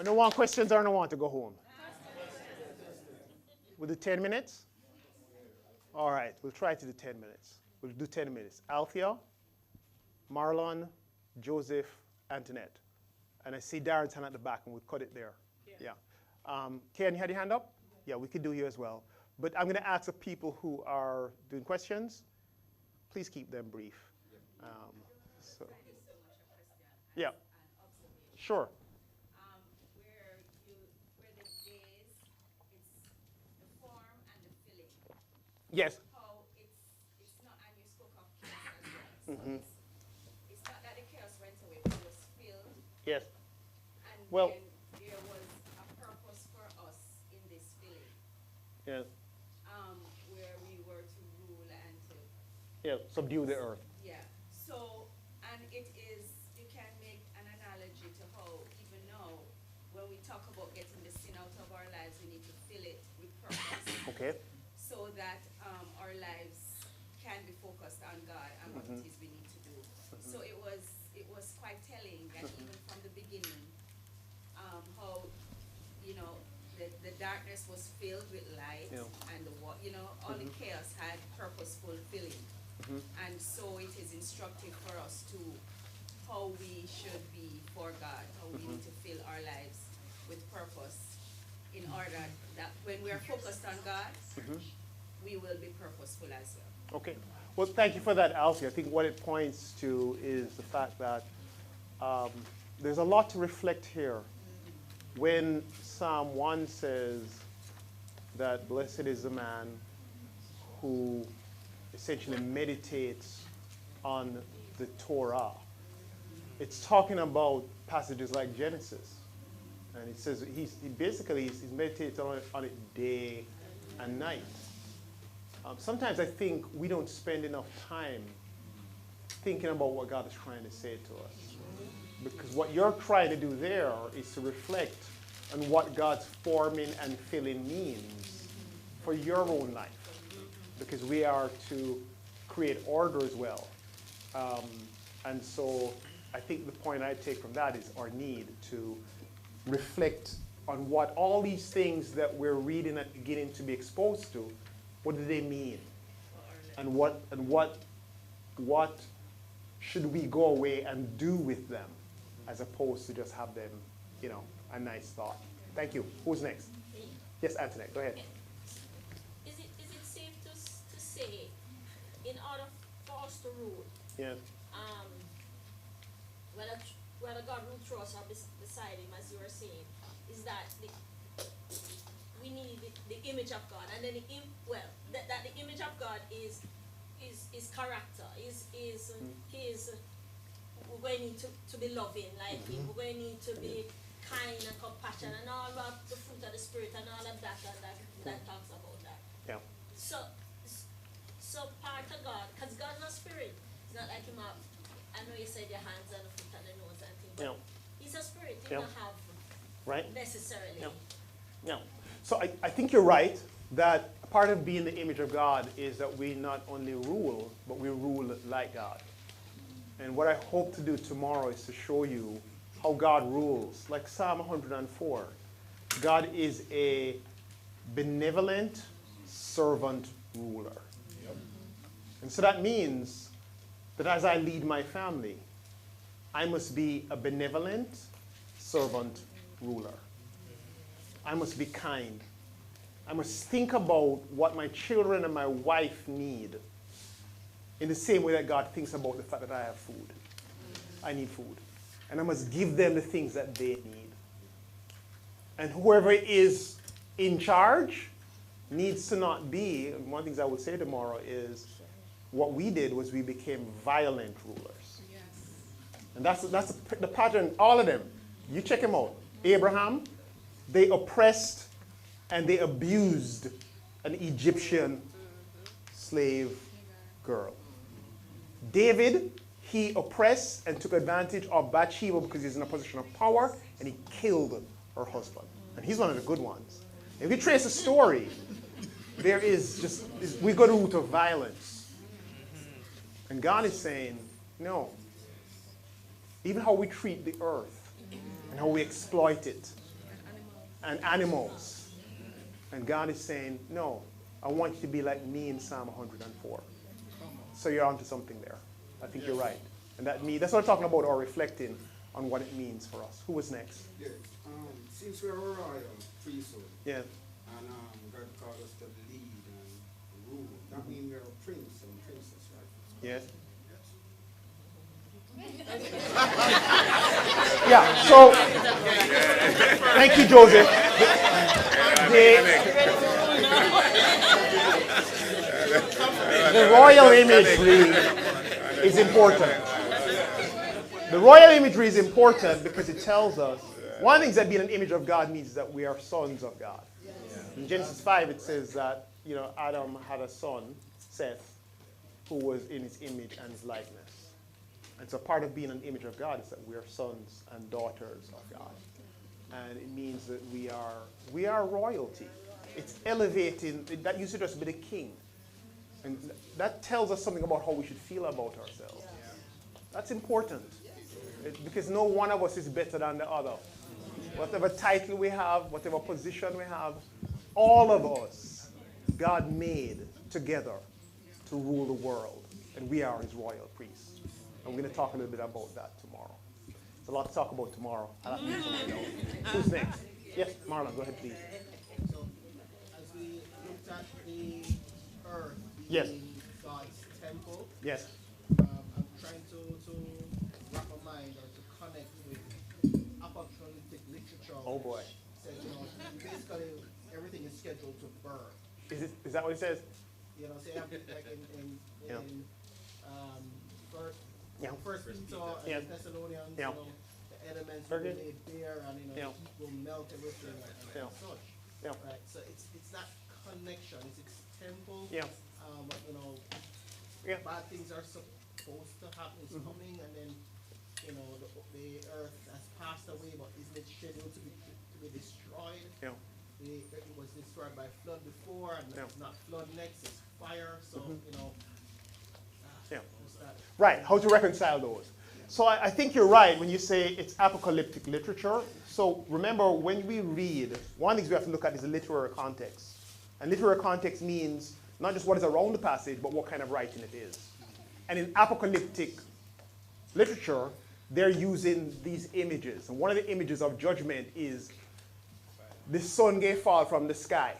I don't want questions or I don't want to go home. We'll do 10 minutes? All right, we'll try to do 10 minutes. We'll do 10 minutes. Althea, Marlon, Joseph, Antoinette. And I see Darren's hand at the back, and we'll cut it there. Yeah. Ken, you had your hand up? Yeah, we could do you as well. But I'm going to ask the people who are doing questions, please keep them brief. So. Yeah. Sure. Where the days, it's the form and the filling. Yes. How it's not, and you spoke of chaos as well. So it's not that the chaos went away, but it was filled. Yes. And well, then there was a purpose for us in this filling. Yes. Where we were to rule and to subdue the earth. Yeah. So, and it is, you can make an analogy to how even now, when we talk about getting the sin out of our lives, we need to fill it with purpose. Okay. So that our lives can be focused on God and what it is we need to do. So it was quite telling that even from the beginning, how, you know, the darkness was filled with light, and all the chaos had purposeful filling. And so it is instructive for us to how we should be for God, how we need to fill our lives with purpose in order that when we are focused on God, we will be purposeful as well. Okay. Well, thank you for that, Alfie. I think what it points to is the fact that there's a lot to reflect here. When Psalm 1 says that blessed is the man who essentially meditates on the Torah, it's talking about passages like Genesis. And it says he basically meditates on it day and night. Sometimes I think we don't spend enough time thinking about what God is trying to say to us. Because what you're trying to do there is to reflect on what God's forming and filling means for your own life. Because we are to create order as well. And so I think the point I take from that is our need to reflect on what all these things that we're reading and beginning to be exposed to, what do they mean? And what should we go away and do with them, as opposed to just have them, a nice thought. Thank you. Who's next? Yes, Antoinette, go ahead. Is it safe to say, in order for us to rule, Yes. whether God rule through us or beside him, as you were saying, is that we need the image of God, and then that the image of God is character, is we're going to need to be loving, like him, we're going to need to be kind and compassion, and all of the fruit of the spirit, and all of that, and that talks about that. Yeah. So part of God, because God's not spirit, it's not like him have, I know you said your hands and the foot and the nose and things, but he's a spirit, he don't have necessarily. Yeah. So I think you're right that part of being the image of God is that we not only rule, but we rule like God. And what I hope to do tomorrow is to show you how God rules. Like Psalm 104, God is a benevolent servant ruler. Yep. And so that means that as I lead my family, I must be a benevolent servant ruler. I must be kind. I must think about what my children and my wife need in the same way that God thinks about the fact that I have food. I need food. And I must give them the things that they need. And whoever is in charge needs to not be, and one of the things I would say tomorrow is, what we did was we became violent rulers. Yes. And that's the pattern, all of them. You check them out. Abraham, they oppressed and they abused an Egyptian slave girl. David, he oppressed and took advantage of Bathsheba because he's in a position of power, and he killed her husband. And he's one of the good ones. If you trace the story, there is just, we go to the root of violence. And God is saying, no. Even how we treat the earth and how we exploit it and animals. And God is saying, no, I want you to be like me in Psalm 104. So you're onto something there. I think you're right. And that's what I'm talking about, or reflecting on what it means for us. Who was next? Yeah. Since we're a royal priesthood, Yeah. and God called us to lead and rule, that means we're a prince and princess, right? Yes. Yeah, so, thank you, Joseph. The royal imagery is important. The royal imagery is important because it tells us, one of the things that being an image of God means that we are sons of God. In Genesis 5, it says that, Adam had a son, Seth, who was in his image and his likeness. And so part of being an image of God is that we are sons and daughters of God. And it means that we are royalty. It's elevating, that used to just be the king. And that tells us something about how we should feel about ourselves. That's important. Because no one of us is better than the other. Whatever title we have, whatever position we have, all of us, God made together to rule the world. And we are his royal priests. And we're going to talk a little bit about that tomorrow. There's a lot to talk about tomorrow. I'll have to get somebody else. Who's next? Yes, Marlon, go ahead, please. So, as we looked at the earth Yes. being God's temple, Yes. I'm trying to wrap my mind or to connect with apocalyptic literature. Oh boy. Says, basically everything is scheduled to burn. Is that what it says? Say like in Yeah. first, Yeah. First Peter Yeah. and Thessalonians, Yeah. the elements Very will good. be laid bare and Yeah. heat will melt everything and Yeah. such. Yeah. Right. So it's that connection. It's temple. Yeah. But Yeah. bad things are supposed to happen. It's coming, and then the earth has passed away, but isn't it scheduled to be destroyed? Yeah. It was destroyed by flood before, and Yeah. it's not flood next. It's fire. So Yeah. what's that? Right, how to reconcile those. So I think you're right when you say it's apocalyptic literature. So remember, when we read, one of the things we have to look at is the literary context. And literary context means not just what is around the passage, but what kind of writing it is. And in apocalyptic literature, they're using these images. And one of the images of judgment is the sun gonna fall from the sky.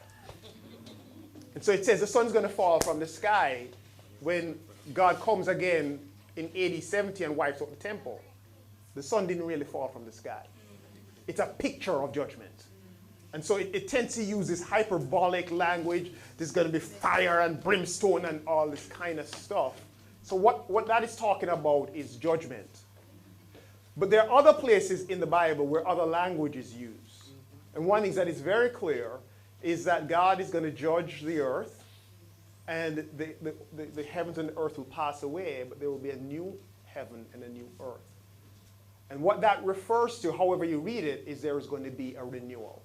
And so it says the sun's going to fall from the sky when God comes again in AD 70 and wipes out the temple. The sun didn't really fall from the sky. It's a picture of judgment. And so it tends to use this hyperbolic language. There's going to be fire and brimstone and all this kind of stuff. So what that is talking about is judgment. But there are other places in the Bible where other language is used. And one thing that is very clear is that God is going to judge the earth, and the heavens and the earth will pass away, but there will be a new heaven and a new earth. And what that refers to, however you read it, is there is going to be a renewal.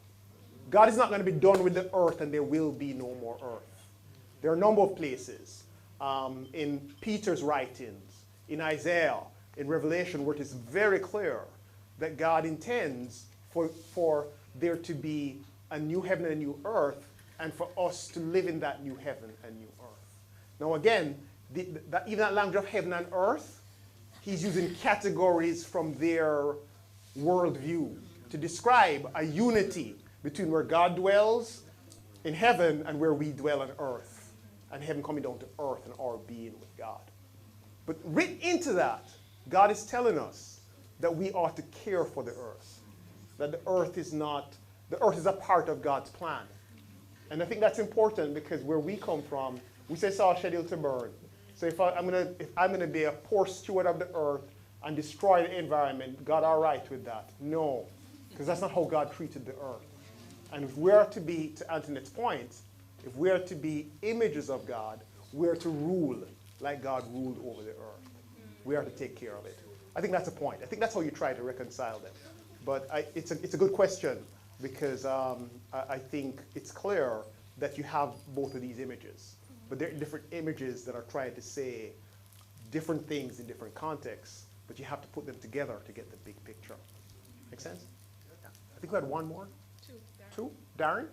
God is not going to be done with the earth, and there will be no more earth. There are a number of places in Peter's writings, in Isaiah, in Revelation, where it is very clear that God intends for there to be a new heaven and a new earth, and for us to live in that new heaven and new earth. Now again, even that language of heaven and earth, he's using categories from their worldview to describe a unity between where God dwells in heaven and where we dwell on earth, and heaven coming down to earth and our being with God. But written into that, God is telling us that we ought to care for the earth, that the earth is a part of God's plan. And I think that's important because where we come from, we say it's all scheduled to burn. So if I'm going to be a poor steward of the earth and destroy the environment, God all right with that? No, because that's not how God treated the earth. And if we are to be, to Antoinette's point, if we are to be images of God, we are to rule like God ruled over the earth. We are to take care of it. I think that's a point. I think that's how you try to reconcile them. But it's a good question, because I think it's clear that you have both of these images. But they're different images that are trying to say different things in different contexts, but you have to put them together to get the big picture. Make sense? I think we had one more. two, Darren,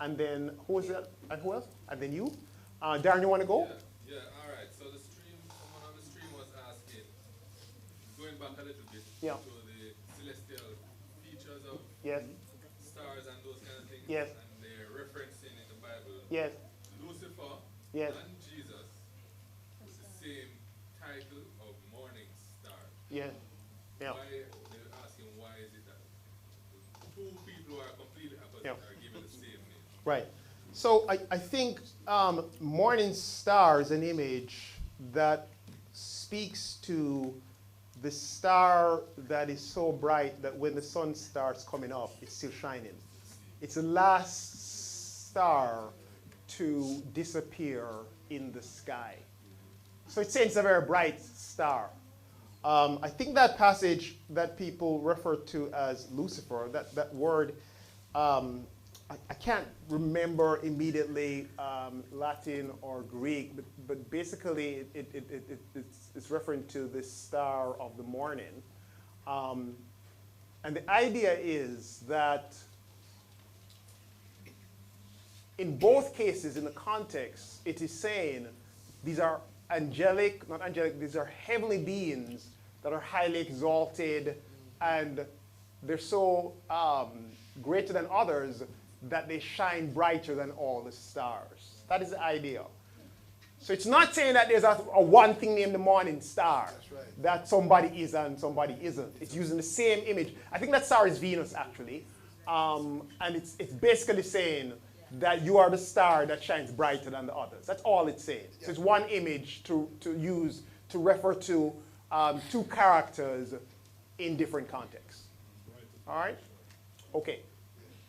and then who is that? And who else? And then you. Darren, you want to go? Yeah, all right. So the stream, someone on the stream was asking, going back a little bit Yeah. to the celestial features of Yes. stars and those kind of things. Yes. And they're referencing in the Bible Yes. Lucifer Yes. and Jesus with the same title of morning star. Yes. Yeah. Why they're asking why is it that two people who are completely opposite Yeah. are given the same name? Right. So I think morning star is an image that speaks to the star that is so bright that when the sun starts coming up, it's still shining. It's the last star to disappear in the sky. So it's saying it's a very bright star. I think that passage that people refer to as Lucifer, that word, I can't remember immediately Latin or Greek, but basically it's referring to the star of the morning. And the idea is that in both cases, in the context, it is saying these are angelic, not angelic, these are heavenly beings that are highly exalted, and they're so greater than others that they shine brighter than all the stars. That is the idea. So it's not saying that there's a one thing named the morning star that somebody is and somebody isn't. It's using the same image. I think that star is Venus, actually. And it's basically saying that you are the star that shines brighter than the others. That's all it's saying. So it's one image to use to refer to two characters in different contexts. All right? Okay.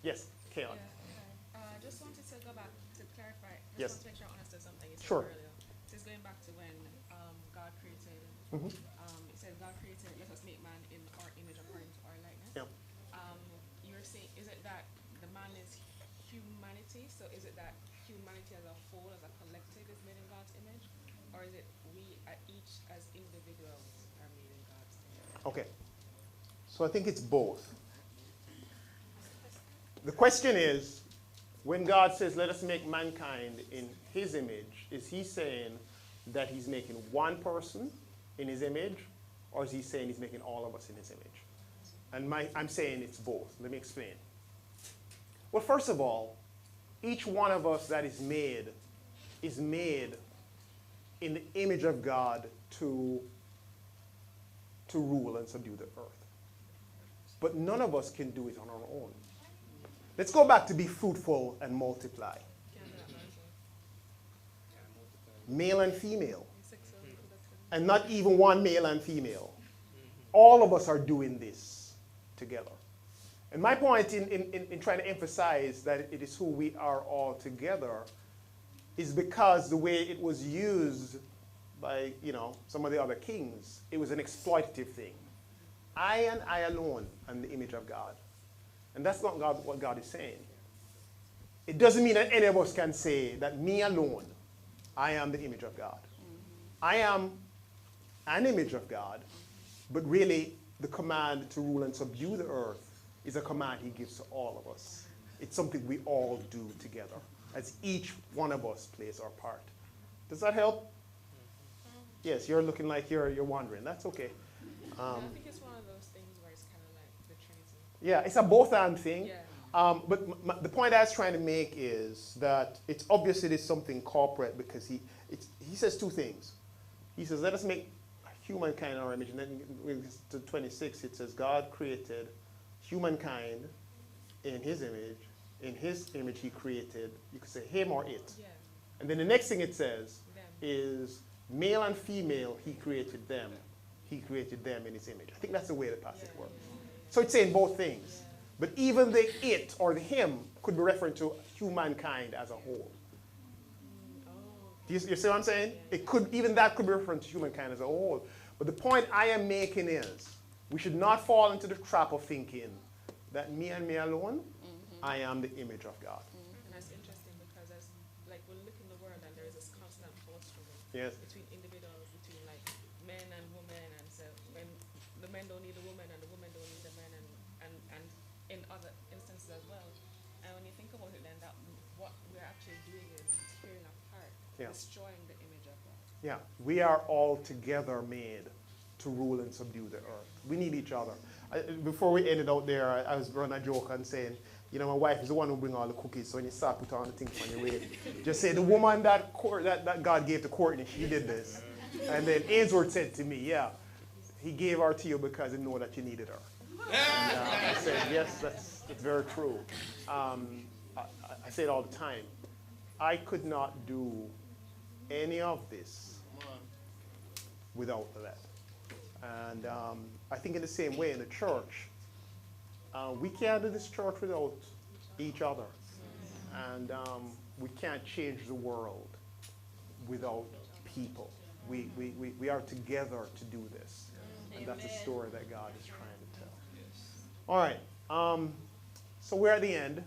Yes, Kaylin. Yeah, just wanted to go back to clarify. Yes. Just want to make sure I understood something you said Sure. earlier. Just going back to when God created, Mhm. it said God created, let us make man in our image according to our likeness. Yeah. You're saying, is it that the man is humanity? So is it that humanity as a whole, as a collective, is made in God's image? Or is it we each as individuals are made in God's image? Okay. So I think it's both. The question is, when God says, let us make mankind in his image, is he saying that he's making one person in his image, or is he saying he's making all of us in his image? And I'm saying it's both. Let me explain. Well, first of all, each one of us that is made in the image of God to rule and subdue the earth. But none of us can do it on our own. Let's go back to be fruitful and multiply. Male and female. And not even one male and female. All of us are doing this together. And my point in trying to emphasize that it is who we are all together is because the way it was used by, some of the other kings, it was an exploitative thing. I and I alone am the image of God. And that's not what God is saying. It doesn't mean that any of us can say that me alone, I am the image of God. I am an image of God, but really the command to rule and subdue the earth is a command he gives to all of us. It's something we all do together, as each one of us plays our part. Does that help? Yes, you're looking like you're wondering. That's okay. I think it's one of those things where it's kind of like the Trinity. Yeah, it's a both-and thing. Yeah. But the point I was trying to make is that it's obviously there's something corporate because he says two things. He says, let us make humankind in our image. And then to 26, it says, God created humankind in his image. In his image he created, you could say him or it. Yeah. And then the next thing it says Them. is male and female, he created them. He created them in his image. I think that's the way the passage works. So it's saying both things. But even the it or the him could be referring to humankind as a whole. Do you see what I'm saying? Even that could be referring to humankind as a whole. But the point I am making is we should not fall into the trap of thinking that me and me alone, I am the image of God. And that's interesting because as like we look in the world and there is this constant power struggle Yes. between individuals, between like men and women, and so when the men don't need the woman and the woman don't need the men, and in other instances as well. And when when you think about it, then that what we're actually doing is tearing apart, Yeah. destroying the image of God. Yeah, we are all together made to rule and subdue the earth. We need each other. Before we ended out there, I was running a joke and saying, you know, my wife is the one who bring all the cookies, so when you start putting on the things on your way, just say, the woman that God gave to Courtney, she did this. And then Ainsworth said to me, yeah, he gave her to you because he knew that you needed her. And, I said, yes, that's very true. I say it all the time. I could not do any of this without that. And I think in the same way in the church, we can't do this church without each other. And we can't change the world without people. We are together to do this. And that's a story that God is trying to tell. All right. So we're at the end.